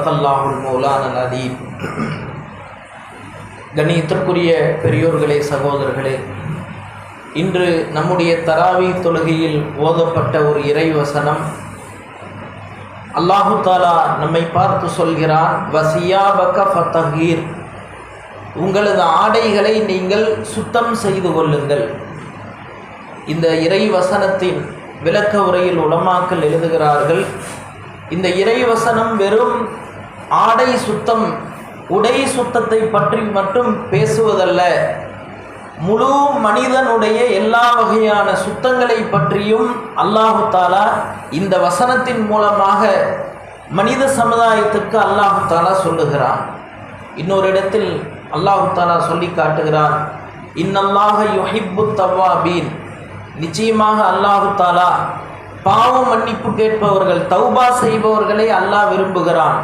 அல்லாஹுல் மௌலானல் அதீம். கண்ணியத்திற்குரிய பெரியோர்களே, சகோதரர்களே, இன்று நம்முடைய தராவி தொழுகையில் ஓதப்பட்ட ஒரு இறைவசனம், அல்லாஹு தாலா நம்மை பார்த்து சொல்கிறான், வசியாபக ஃபதஹீர், உங்களது ஆடைகளை நீங்கள் சுத்தம் செய்து கொள்ளுங்கள். இந்த இறைவசனத்தின் விளக்க உரையில் உலமாக்கள் எழுதுகிறார்கள், இந்த இறைவசனம் வெறும் ஆடை சுத்தம், உடை சுத்தத்தை பற்றி மட்டும் பேசுவதல்ல, முழு மனிதனுடைய எல்லா வகையான சுத்தங்களை பற்றியும் அல்லாஹு தாலா இந்த வசனத்தின் மூலமாக மனித சமுதாயத்துக்கு அல்லாஹு தாலா சொல்லுகிறான். இன்னொரு இடத்தில் அல்லாஹு தாலா சொல்லி காட்டுகிறான், இன்னல்லாஹ யுஹிப்பு தவ்வாபீன், நிச்சயமாக அல்லாஹு தாலா பாவ மன்னிப்பு கேட்பவர்கள், தௌபா செய்பவர்களை அல்லாஹ் விரும்புகிறான்.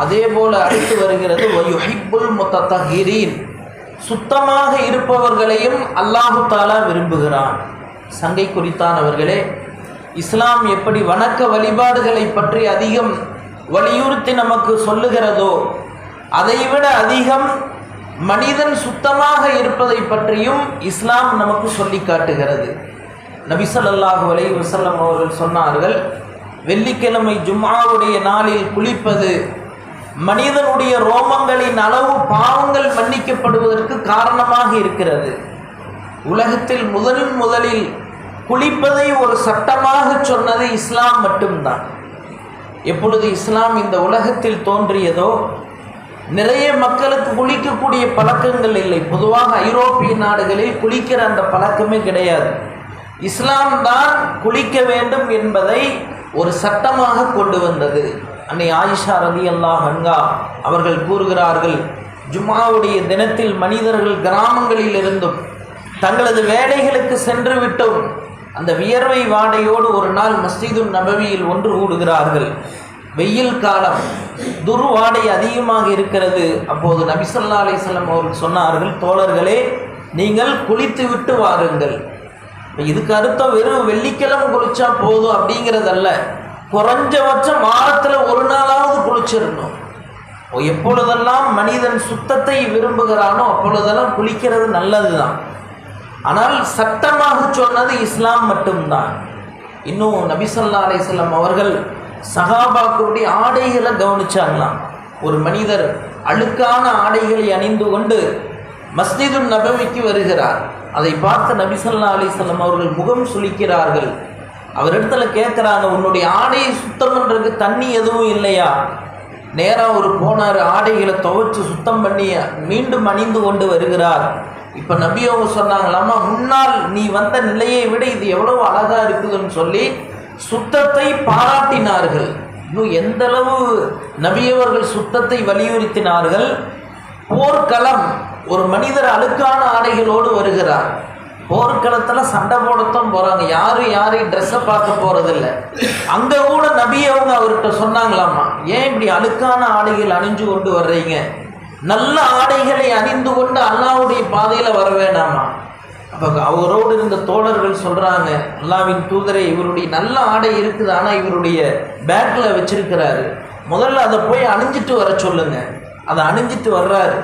அதே போல அடுத்து வருகிறது, வயுஹிப்புல் முத்தத்தஹிரீன், சுத்தமாக இருப்பவர்களையும் அல்லாஹு தாலா விரும்புகிறான். சங்கை குறித்தானவர்களே, இஸ்லாம் எப்படி வணக்க வழிபாடுகளை பற்றி அதிகம் வலியுறுத்தி நமக்கு சொல்லுகிறதோ, அதைவிட அதிகம் மனிதன் சுத்தமாக இருப்பதை பற்றியும் இஸ்லாம் நமக்கு சொல்லி காட்டுகிறது. நபி ஸல்லல்லாஹு அலைஹி வஸல்லம் அவர்கள் சொன்னார்கள், வெள்ளிக்கிழமை ஜும்ஆவுடைய நாளில் குளிப்பது மனிதனுடைய ரோமங்களின் அளவு பாவங்கள் மன்னிக்கப்படுவதற்கு காரணமாக இருக்கிறது. உலகத்தில் முதலில் குளிப்பதை ஒரு சட்டமாக சொன்னது இஸ்லாம் மட்டும்தான். எப்பொழுது இஸ்லாம் இந்த உலகத்தில் தோன்றியதோ, நிறைய மக்களுக்கு குளிக்கக்கூடிய பழக்கங்கள் இல்லை. பொதுவாக ஐரோப்பிய நாடுகளில் குளிக்கிற அந்த பழக்கமே கிடையாது. இஸ்லாம் தான் குளிக்க வேண்டும் என்பதை ஒரு சட்டமாக கொண்டு வந்தது. அன்னை ஆயிஷா ரலியல்லாஹு அன்ஹா அவர்கள் கூறுகிறார்கள், ஜும்ஆவுடைய தினத்தில் மனிதர்கள் கிராமங்களில் இருந்தும் தங்களது வேலைகளுக்கு சென்று விட்டும் அந்த வியர்வை வாடையோடு ஒரு நாள் மஸ்ஜிதுன் நபவியில் ஒன்று கூடுகிறார்கள். வெயில் காலம், துர்வாடை அதிகமாக இருக்கிறது. அப்போது நபி ஸல்லல்லாஹு அலைஹி வஸல்லம் அவர்கள் சொன்னார்கள், தோழர்களே, நீங்கள் குளித்து விட்டு வாருங்கள். இதுக்கு அர்த்தம் வெறும் வெள்ளிக்கிழமை குளிச்சா போதும் அப்படிங்கிறதல்ல, குறைஞ்சபட்சம் வாரத்தில் ஒரு நாளாவது குளிச்சிடணும். எப்பொழுதெல்லாம் மனிதன் சுத்தத்தை விரும்புகிறானோ அப்பொழுதெல்லாம் குளிக்கிறது நல்லது தான். ஆனால் சட்டமாக சொன்னது இஸ்லாம் மட்டும்தான். இன்னும் நபி ஸல்லல்லாஹு அலைஹி வஸல்லம் அவர்கள் சஹாபாக்களுடைய ஆடைகளை கவனிச்சாங்களாம். ஒரு மனிதர் அழுக்கான ஆடைகளை அணிந்து கொண்டு மஸ்ஜிதுன் நபவிக்கு வருகிறார். அதை பார்த்து நபி ஸல்லல்லாஹு அலைஹி வஸல்லம் அவர்கள் முகம் சுளிக்கிறார்கள். அவரிடத்துல கேட்குறாங்க, உன்னுடைய ஆடையை சுத்தம் பண்ணுறதுக்கு தண்ணி எதுவும் இல்லையா? நேராக ஒரு போனார், ஆடைகளை துவைச்சு சுத்தம் பண்ணி மீண்டும் அணிந்து கொண்டு வருகிறார். இப்போ நபி அவங்க சொன்னாங்களாமா, முன்னால் நீ வந்த நிலையை விட இது எவ்வளவு அழகாக இருக்குதுன்னு சொல்லி சுத்தத்தை பாராட்டினார்கள். இன்னும் எந்த அளவு நபியவர்கள் சுத்தத்தை வலியுறுத்தினார்கள். போர்க்களம், ஒரு மனிதர் அழுக்கான ஆடைகளோடு வருகிறார். போர்க்களத்தில் சண்டை போடத்தான் போகிறாங்க, யாரையும் ட்ரெஸ்ஸை பார்க்க போகிறதில்ல. அங்கே கூட நபி அவங்க அவர்கிட்ட சொன்னாங்களாமா, ஏன் இப்படி அழுக்கான ஆடைகள் அணிஞ்சு கொண்டு வர்றீங்க? நல்ல ஆடைகளை அணிந்து கொண்டு அல்லாஹ்வுடைய பாதையில் வர வேண்டாமா? அப்போ அவரோடு இருந்த தோழர்கள் சொல்கிறாங்க, அல்லாஹ்வின் தூதரே, இவருடைய நல்ல ஆடை இருக்குது, ஆனால் இவருடைய பேக்கில் வச்சிருக்கிறாரு, முதல்ல அதை போய் அணிஞ்சிட்டு வர சொல்லுங்க. அதை அணிஞ்சிட்டு வர்றாரு.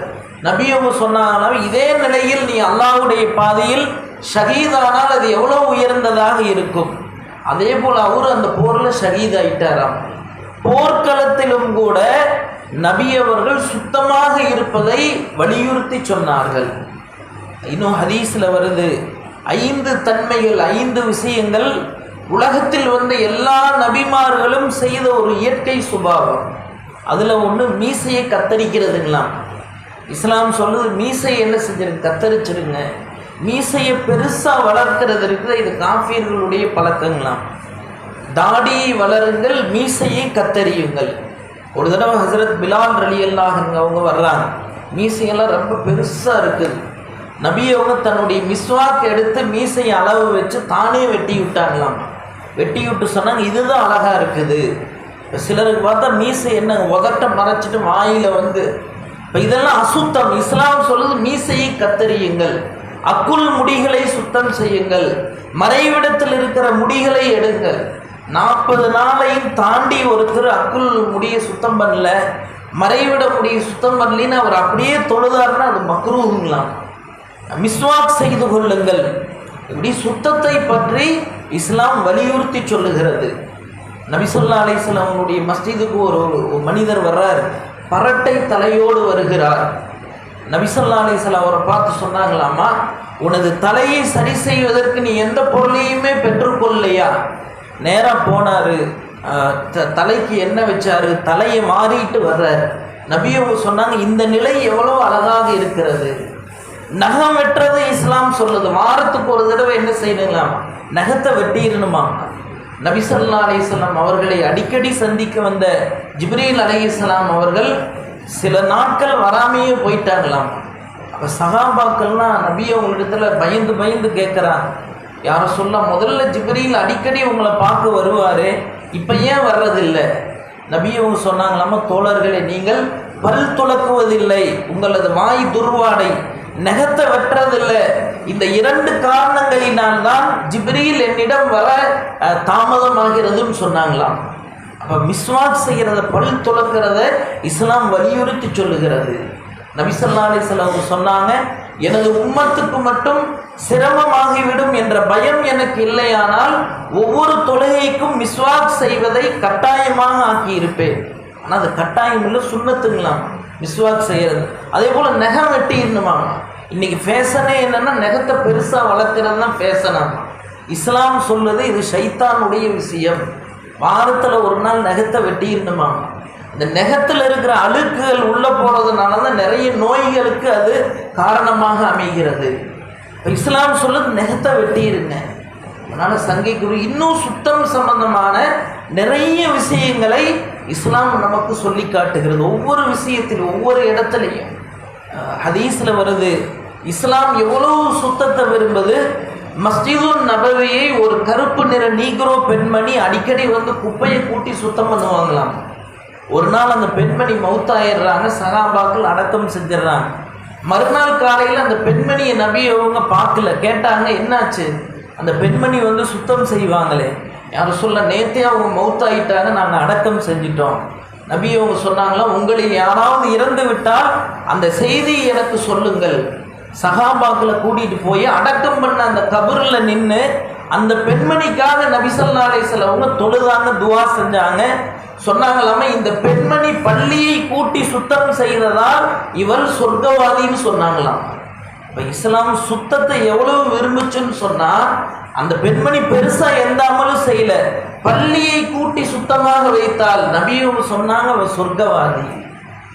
நபியவங்க சொன்னாங்கன்னா, இதே நிலையில் நீ அல்லாஹ்வுடைய பாதையில் ஷஹீதானால் அது எவ்வளோ உயர்ந்ததாக இருக்கும். அதே போல் அவர் அந்த போரில் ஷஹீத் ஆயிட்டாராம். போர்க்களத்திலும் கூட நபியவர்கள் சுத்தமாக இருப்பதை வலியுறுத்தி சொன்னார்கள். இன்னும் ஹதீஸில் வருது, 5 தன்மைகள், 5 விஷயங்கள் உலகத்தில் வந்த எல்லா நபிமார்களும் செய்த ஒரு இயற்கை சுபாவம். அதில் ஒன்று மீசையை கத்தரிக்கிறதுங்களாம். இஸ்லாம் சொல்லுது, மீசையை என்ன செஞ்சிருங்க, கத்தரிச்சிருங்க. மீசையை பெருசாக வளர்க்கிறது இருக்குது, இது காஃபிர்களுடைய பழக்கங்களாம். தாடியை வளருங்கள், மீசையை கத்தரியுங்கள். ஒரு தடவை ஹஸரத் பிலால் ரலியல்லாஹு அன்ஹு அவங்க வர்றாங்க, மீசையெல்லாம் ரொம்ப பெருசாக இருக்குது. நபி அவங்க தன்னுடைய மிஸ்வாக் எடுத்து மீசையை அளவு வச்சு தானே வெட்டி விட்டாங்களாம். வெட்டி விட்டு சொன்னாங்க, இதுதான் அழகாக இருக்குது. இப்போ சிலருக்கு பார்த்தா மீசை என்ன உதட்ட மறைச்சிட்டு வாயில் வந்து, இப்போ இதெல்லாம் அசுத்தம். இஸ்லாம் சொல்லுது, மீசையை கத்தரியுங்கள், அக்குள் முடிகளை சுத்தம் செய்யுங்கள், மறைவிடத்தில் இருக்கிற முடிகளை எடுங்கள். 40 நாளையும் தாண்டி ஒருத்தர் அக்குள் முடிய சுத்தம் பண்ணல, மறைவிட முடிய சுத்தம் பண்ணலின்னு அவர் அப்படியே தொழுதாருன்னா அது மக்ரூஹுங்களாம். மிஸ்வாக் செய்து கொள்ளுங்கள். இப்படி சுத்தத்தை பற்றி இஸ்லாம் வலியுறுத்தி சொல்லுகிறது. நபி ஸல்லல்லாஹு அலைஹி வஸல்லம் அவங்களுடைய மஸ்ஜிதுக்கு ஒரு மனிதர் வர்றார், பரட்டை தலையோடு வருகிறார். நபி ஸல்லல்லாஹு அலைஹி வஸல்லம் அவரை பார்த்து சொன்னாங்களாமா, உனது தலையை சரி செய்வதற்கு நீ எந்த பொருளையுமே பெற்றுக்கொள்ளலையா? நேராக போனார், தலைக்கு என்ன வச்சாரு, தலையை மாறிட்டு வர்றார். நபி அவங்க சொன்னாங்க, இந்த நிலை எவ்வளோ அழகாக இருக்கிறது. நகம் வெட்டுறது இஸ்லாம் சொல்லுது, வாரத்துக்கு ஒரு தடவை என்ன செய்யணுங்களாமா, நகத்தை வெட்டிடணுமா. நபி ஸல்லல்லாஹு அலைஹி வஸல்லம் அவர்களை அடிக்கடி சந்திக்க வந்த ஜிப்ரீல் அலைஹிஸ்ஸலாம் அவர்கள் சில நாட்கள் வராமையே போயிட்டாங்களாம். அப்போ சஹாபாக்கள்லாம் நபி அவங்களிடத்துல பயந்து பயந்து கேட்குறாங்க, யாரை சொல்ல, முதல்ல ஜிப்ரீல் அடிக்கடி உங்களை பார்க்க வருவார், இப்போ ஏன் வர்றதில்லை? நபி அவங்க சொன்னாங்களாமா, தோழர்களே, நீங்கள் பல் துலக்குவதில்லை, உங்களது வாய் துர்வாடை, நகத்தை வெட்டுறதில்லை, இந்த 2 காரணங்களினால் தான் ஜிப்ரீல் என்னிடம் வர தாமதமாகிறதுன்னு சொன்னாங்களாம். அப்போ மிஸ்வாக் செய்கிறத, பல் துலக்கிறத இஸ்லாம் வலியுறுத்தி சொல்லுகிறது. நபி ஸல்லல்லாஹு அலைஹி வஸல்லம் சொன்னாங்க, எனது உம்மத்துக்கு மட்டும் சிரமமாகிவிடும் என்ற பயம் எனக்கு இல்லையானால் ஒவ்வொரு தொழுகைக்கும் மிஸ்வாக் செய்வதை கட்டாயமாக ஆக்கியிருப்பேன். ஆனால் அது கட்டாயம் இல்லை, சுன்னத்துங்களாம் மிஸ்வாக் செய்கிறது. அதே போல் நகம் வெட்டிடணுமாம். இன்றைக்கி ஃபேஷனே என்னென்னா நகத்தை பெருசாக வளர்க்குறது தான் ஃபேஷனாமா. இஸ்லாம் சொல்லுது இது ஷைத்தானுடைய விஷயம். வாரத்தில் ஒரு நாள் நகத்தை வெட்டிடணுமாம். இந்த நகத்தில் இருக்கிற அழுக்குகள் உள்ளே போகிறதுனால தான் நிறைய நோய்களுக்கு அது காரணமாக அமைகிறது. இப்போ இஸ்லாம் சொல்லுது நகத்தை வெட்டிடுங்க. அதனால் சங்கைக்குரிய இன்னும் சுத்தம் சம்பந்தமான நிறைய விஷயங்களை இஸ்லாம் நமக்கு சொல்லி காட்டுகிறது. ஒவ்வொரு விஷயத்திலும் ஒவ்வொரு இடத்துலையும் ஹதீஸில் வருது, இஸ்லாம் எவ்வளோ சுத்தத்தை விரும்புது. மஸ்ஜிதுன் நபவியை ஒரு கருப்பு நிற நீக்ரோ பெண்மணி அடிக்கடி வந்து குப்பையை கூட்டி சுத்தம் பண்ணுவாங்களாம். ஒரு நாள் அந்த பெண்மணி மௌத்தாயிடுறாங்க, சஹாபாக்கள் அடக்கம் செஞ்சிடறாங்க. மறுநாள் காலையில் அந்த பெண்மணியை நபி அவங்க பார்க்கல, கேட்டாங்க என்னாச்சு? அந்த பெண்மணி வந்து சுத்தம் செய்வாங்களே, யாரும் சொல்ல, நேற்றே அவங்க மௌத்தாயிட்டாங்க, நாங்கள் அடக்கம் செஞ்சிட்டோம். நபி அவங்க சொன்னாங்களா, உங்களில் யாராவது இறந்து விட்டால் அந்த செய்தியை எனக்கு சொல்லுங்கள். சஹாபாக்களை கூட்டிகிட்டு போய் அடக்கம் பண்ண அந்த கபரில் நின்று அந்த பெண்மணிக்காக நபி ஸல்லல்லாஹு அலைஹி வஸல்லம் அவங்க தொழுதாங்க, துவா செஞ்சாங்க. சொன்னாங்களாம, இந்த பெண்மணி பள்ளியை கூட்டி சுத்தம் செய்ததால் இவள் சொர்க்கவாதின்னு சொன்னாங்களாம். இப்போ இஸ்லாம் சுத்தத்தை எவ்வளவு விரும்புச்சுன்னு சொன்னால், அந்த பெண்மணி பெருசாக எந்த அமலும் செய்யலை, பள்ளியை கூட்டி சுத்தமாக வைத்தால் நபியும் சொன்னாங்க அவள் சொர்க்கவாதி.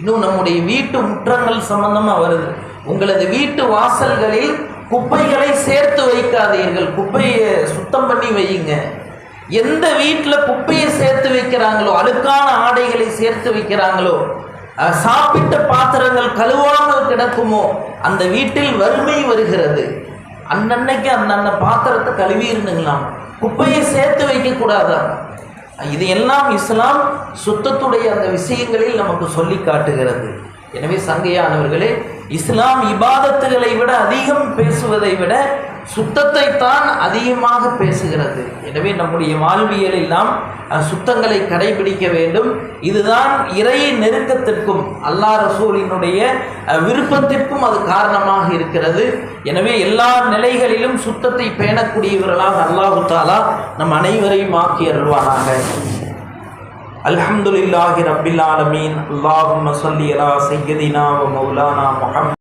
இன்னும் நம்முடைய வீட்டு முற்றங்கள் சம்பந்தமாக வருது, உங்களது வீட்டு வாசல்களில் குப்பைகளை சேர்த்து வைக்காதீர்கள், குப்பையை சுத்தம் பண்ணி வையுங்க. எந்த வீட்டில் குப்பையை சேர்த்து வைக்கிறாங்களோ, அழுக்கான ஆடைகளை சேர்த்து வைக்கிறாங்களோ, சாப்பிட்ட பாத்திரங்கள் கழுவாமல் கிடக்குமோ, அந்த வீட்டில் வறுமை வருகிறது. அன்னன்னைக்கு அந்தந்த பாத்திரத்தை கழுவிருந்துங்களாம், குப்பையை சேர்த்து வைக்கக்கூடாதா. இதையெல்லாம் இஸ்லாம் சுத்தத்துடைய அந்த விஷயங்களில் நமக்கு சொல்லி காட்டுகிறது. எனவே சங்கையானவர்களே, இஸ்லாம் இபாதத்துகளை விட அதிகம் பேசுவதை விட சுத்தத்தை தான் அதிகமாக பேசுகிறது. எனவே நம்முடைய வாழ்வியலில் நாம் சுத்தங்களை கடைபிடிக்க வேண்டும். இதுதான் இறை நெருக்கத்திற்கும் அல்லாஹ் ரசூலினுடைய விருப்பத்திற்கும் அது காரணமாக இருக்கிறது. எனவே எல்லா நிலைகளிலும் சுத்தத்தை பேணக்கூடியவர்களாக அல்லாஹு தஆலா நம் அனைவரையும் ஆக்கி அருள்வானாக. அல்ஹம்துலில்லாஹி ரப்பில் ஆலமீன். அல்லாஹும்ம ஸல்லி அலா சய்யிதினா வ மௌலானா முஹம்மத்.